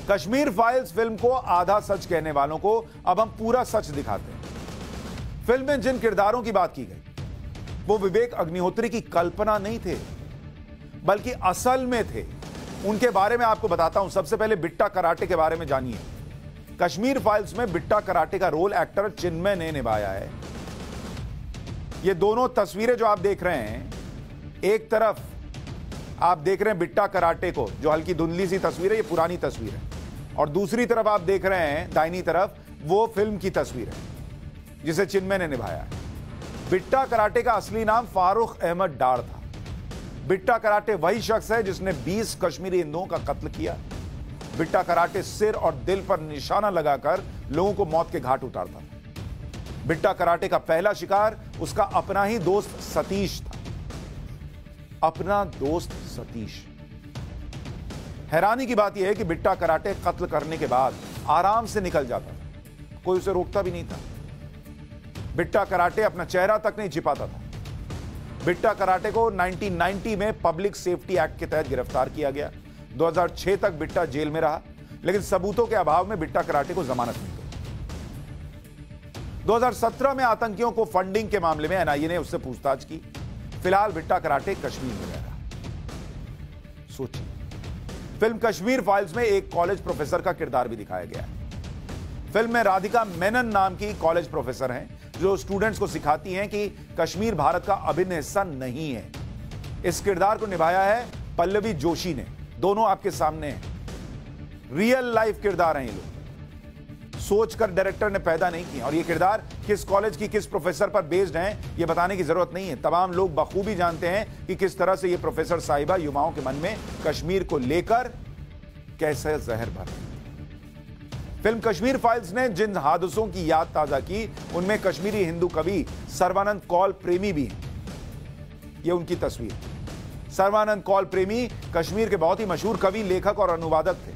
Kashmir files film को आधा सच कहने वालों को अब हम पूरा सच दिखाते हैं। फिल्म में जिन किरदारों की बात की गई वो विवेक अग्निहोत्री की कल्पना नहीं थे, बल्कि असल में थे। उनके बारे में आपको बताता हूं। सबसे पहले बिट्टा कराटे के बारे में जानिए। कश्मीर फाइल्स में बिट्टा कराटे का रोल एक्टर चिन्मय ने निभाया है। ये दोनों तस्वीरें जो आप देख रहे हैं, एक तरफ आप देख रहे हैं बिट्टा कराटे को, जो हल्की धुंधली सी तस्वीर है, ये पुरानी तस्वीर है, और दूसरी तरफ आप देख रहे हैं दाहिनी तरफ, वो फिल्म की तस्वीर है जिसे चिन्मय ने निभाया है। बिट्टा कराटे का असली नाम फारूक अहमद डार था। बिट्टा कराटे वही शख्स है जिसने 20 कश्मीरी हिंदुओं का कत्ल किया। बिट्टा कराटे सिर और दिल पर निशाना लगाकर लोगों को मौत के घाट उतारता था। बिट्टा कराटे का पहला शिकार उसका अपना ही दोस्त सतीश था। अपना दोस्त सतीश। हैरानी की बात यह है कि बिट्टा कराटे कत्ल करने के बाद आराम से निकल जाता था, कोई उसे रोकता भी नहीं था। बिट्टा कराटे अपना चेहरा तक नहीं छिपाता था। बिट्टा कराटे को 1990 में पब्लिक सेफ्टी एक्ट के तहत गिरफ्तार किया गया। 2006 तक बिट्टा जेल में रहा, लेकिन सबूतों के अभाव में बिट्टा कराटे को जमानत मिल गई। 2017 में आतंकियों को फंडिंग के मामले में एनआईए ने उससे पूछताछ की। फिलहाल बिट्टा कराटे कश्मीर में रह रहा। सोचिए, फिल्म कश्मीर फाइल्स में एक कॉलेज प्रोफेसर का किरदार भी दिखाया गया है। फिल्म में राधिका मेनन नाम की कॉलेज प्रोफेसर हैं जो स्टूडेंट्स को सिखाती हैं कि कश्मीर भारत का अभिन्न हिस्सा नहीं है। इस किरदार को निभाया है पल्लवी जोशी ने। दोनों आपके सामने हैं। रियल लाइफ किरदार हैं ये लोग, सोचकर डायरेक्टर ने पैदा नहीं किया। और ये किरदार किस कॉलेज की किस प्रोफेसर पर बेस्ड हैं ये बताने की जरूरत नहीं है। तमाम लोग बखूबी जानते हैं कि किस तरह से ये प्रोफेसर साहिबा युवाओं के मन में कश्मीर को लेकर कैसे जहर भर। फिल्म कश्मीर फाइल्स ने जिन हादसों की याद ताजा की, उनमें कश्मीरी हिंदू कवि सर्बानंद कौल प्रेमी भी हैं। ये उनकी तस्वीर। सर्बानंद कौल प्रेमी कश्मीर के बहुत ही मशहूर कवि, लेखक और अनुवादक थे।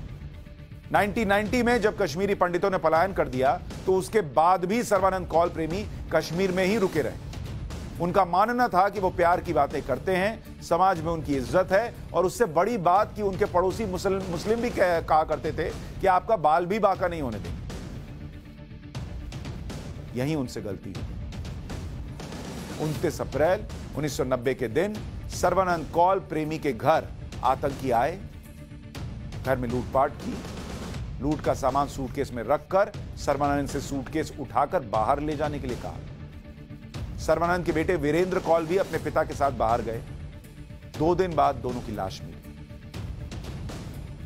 1990 में जब कश्मीरी पंडितों ने पलायन कर दिया तो उसके बाद भी सर्बानंद कौल प्रेमी कश्मीर में ही रुके रहे। उनका मानना था कि वो प्यार की बातें करते हैं, समाज में उनकी इज्जत है, और उससे बड़ी बात कि उनके पड़ोसी मुस्लिम भी कहा करते थे कि आपका बाल भी बाका नहीं होने देंगे। यही उनसे गलती है। 29 अप्रैल 1990 के दिन सर्बानंद कौल प्रेमी के घर आतंकी आए, घर में लूटपाट की। लूट का सामान सूटकेस में रखकर सर्बानंद से सूटकेस उठाकर बाहर ले जाने के लिए कहा। सर्बानंद के बेटे वीरेंद्र कौल भी अपने पिता के साथ बाहर गए। 2 दिन बाद दोनों की लाश मिली।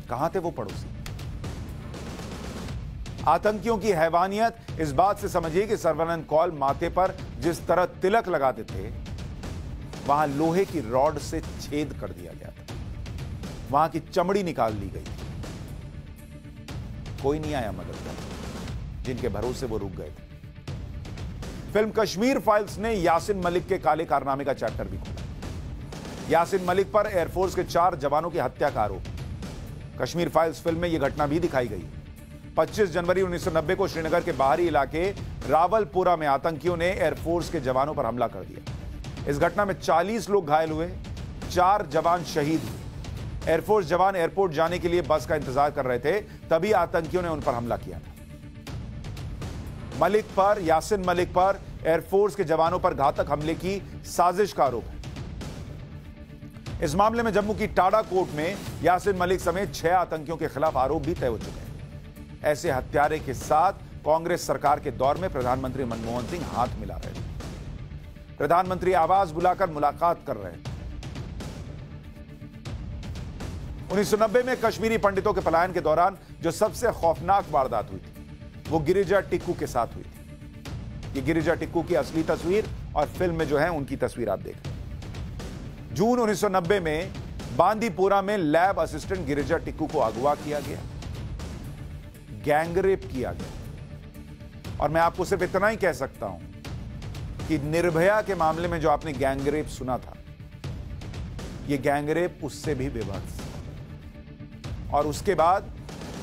कहां थे वो पड़ोसी? आतंकियों की हैवानियत इस बात से समझिए कि सर्बानंद कौल माथे पर जिस तरह तिलक लगाते थे, वहां लोहे की रॉड से छेद कर दिया गया था। वहां की चमड़ी निकाल ली गई। कोई नहीं आया मदद करने, जिनके भरोसे वो रुक गए थे। फिल्म कश्मीर फाइल्स ने यासिन मलिक के काले कारनामे का चैप्टर भी खोला। यासिन मलिक पर एयरफोर्स के 4 जवानों की हत्या का आरोप। कश्मीर फाइल्स फिल्म में यह घटना भी दिखाई गई। 25 जनवरी 1990 को श्रीनगर के बाहरी इलाके रावलपुरा में आतंकियों ने एयरफोर्स के जवानों पर हमला कर दिया। इस घटना में 40 लोग घायल हुए, 4 जवान शहीद हुए। एयरफोर्स जवान एयरपोर्ट जाने के लिए बस का इंतजार कर रहे थे, तभी आतंकियों ने उन पर हमला किया था। मलिक पर, यासिन मलिक पर एयरफोर्स के जवानों पर घातक हमले की साजिश का आरोप है। इस मामले में जम्मू की टाडा कोर्ट में यासिन मलिक समेत 6 आतंकियों के खिलाफ आरोप भी तय हो चुके हैं। ऐसे हत्यारे के साथ कांग्रेस सरकार के दौर में प्रधानमंत्री मनमोहन सिंह हाथ मिला रहे थे। प्रधानमंत्री आवाज बुलाकर मुलाकात कर रहे थे। 1990 में कश्मीरी पंडितों के पलायन के दौरान जो सबसे खौफनाक वारदात हुई थी, वो गिरिजा टिक्कू के साथ हुई थी। ये गिरिजा टिक्कू की असली तस्वीर और फिल्म में जो है उनकी तस्वीर आप देख रहे हैं। जून 1990 में बांदीपुरा में लैब असिस्टेंट गिरिजा टिक्कू को अगवा किया गया, गैंगरेप किया गया। और मैं आपको सिर्फ इतना ही कह सकता हूं कि निर्भया के मामले में जो आपने गैंगरेप सुना था, यह गैंगरेप उससे भी बेभत्स। और उसके बाद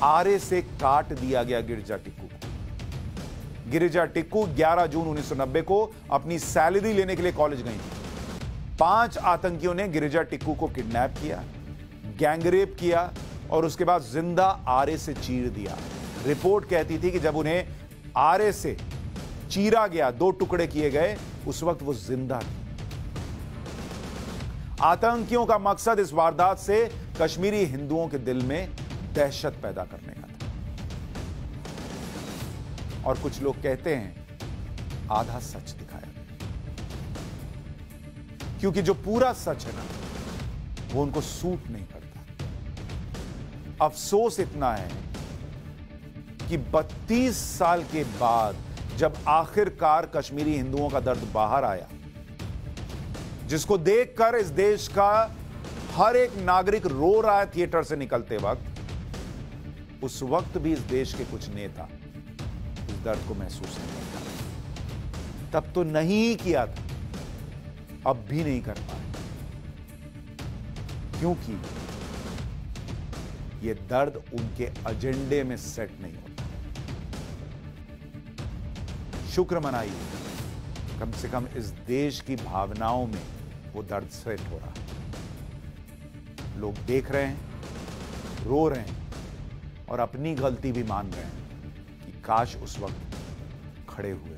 आरे से काट दिया गया गिरिजा टिक्कू को। गिरिजा टिक्कू 11 जून 1990 को अपनी सैलरी लेने के लिए कॉलेज गई थी। 5 आतंकियों ने गिरिजा टिक्कू को किडनैप किया, गैंगरेप किया और उसके बाद जिंदा आरे से चीर दिया। रिपोर्ट कहती थी कि जब उन्हें आरे से चीरा गया, 2 टुकड़े किए गए, उस वक्त वो जिंदा थी। आतंकियों का मकसद इस वारदात से कश्मीरी हिंदुओं के दिल में दहशत पैदा करने का था। और कुछ लोग कहते हैं आधा सच दिखाया, क्योंकि जो पूरा सच है ना, वो उनको सूट नहीं करता। अफसोस इतना है कि 32 साल के बाद जब आखिरकार कश्मीरी हिंदुओं का दर्द बाहर आया, जिसको देखकर इस देश का हर एक नागरिक रो रहा है थिएटर से निकलते वक्त, उस वक्त भी इस देश के कुछ नेता इस दर्द को महसूस नहीं करता। तब तो नहीं किया था, अब भी नहीं कर पाए, क्योंकि यह दर्द उनके एजेंडे में सेट नहीं होता। शुक्र मनाइए, कम से कम इस देश की भावनाओं में वो दर्द सेट हो रहा है। लोग देख रहे हैं, रो रहे हैं और अपनी गलती भी मान रहे हैं कि काश उस वक्त खड़े हुए।